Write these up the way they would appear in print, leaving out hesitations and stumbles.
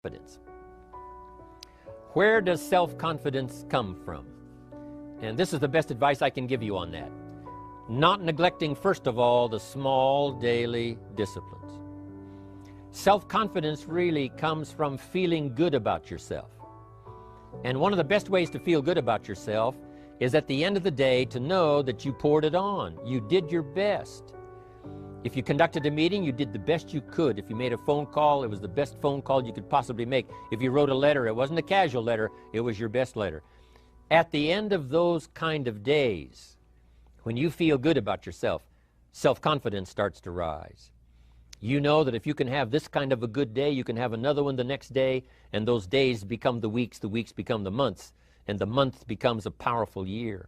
Confidence. Where does self-confidence come from? And this is the best advice I can give you on that. Not neglecting, first of all, the small daily disciplines. Self-confidence really comes from feeling good about yourself. And one of the best ways to feel good about yourself is at the end of the day to know that you poured it on. You did your best. If you conducted a meeting, you did the best you could. If you made a phone call, it was the best phone call you could possibly make. If you wrote a letter, it wasn't a casual letter, it was your best letter. At the end of those kind of days, when you feel good about yourself, self-confidence starts to rise. You know that if you can have this kind of a good day, you can have another one the next day, and those days become the weeks become the months, and the month becomes a powerful year.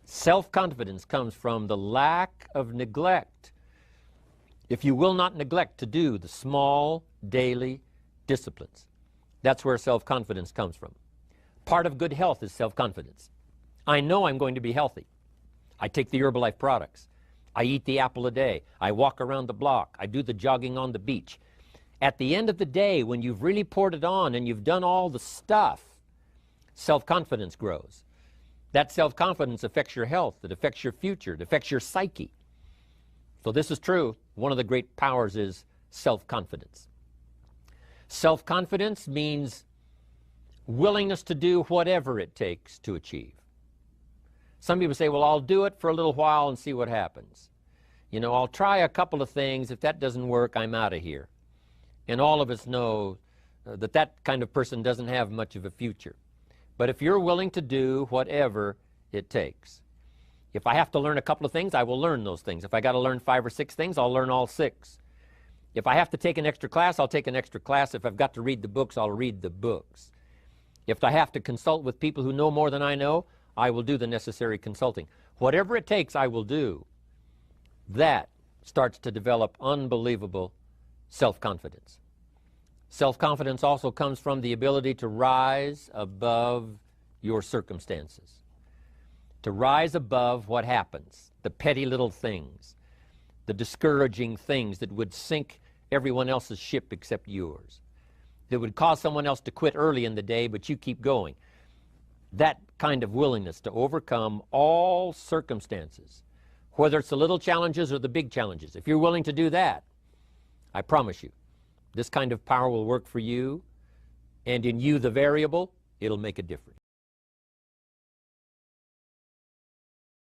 Self-confidence comes from the lack of neglect. If you will not neglect to do the small daily disciplines, that's where self-confidence comes from. Part of good health is self-confidence. I know I'm going to be healthy. I take the Herbalife products. I eat the apple a day. I walk around the block. I do the jogging on the beach. At the end of the day, when you've really poured it on and you've done all the stuff, self-confidence grows. That self-confidence affects your health, it affects your future, it affects your psyche. So this is true. One of the great powers is self-confidence. Self-confidence means willingness to do whatever it takes to achieve. Some people say, well, I'll do it for a little while and see what happens. You know, I'll try a couple of things. If that doesn't work, I'm out of here. And all of us know that that kind of person doesn't have much of a future. But if you're willing to do whatever it takes. If I have to learn a couple of things, I will learn those things. If I got to learn 5 or 6 things, I'll learn all 6. If I have to take an extra class, I'll take an extra class. If I've got to read the books, I'll read the books. If I have to consult with people who know more than I know, I will do the necessary consulting. Whatever it takes, I will do. That starts to develop unbelievable self-confidence. Self-confidence also comes from the ability to rise above your circumstances, to rise above what happens, the petty little things, the discouraging things that would sink everyone else's ship except yours, that would cause someone else to quit early in the day, but you keep going. That kind of willingness to overcome all circumstances, whether it's the little challenges or the big challenges. If you're willing to do that, I promise you, this kind of power will work for you, and in you, the variable, it'll make a difference.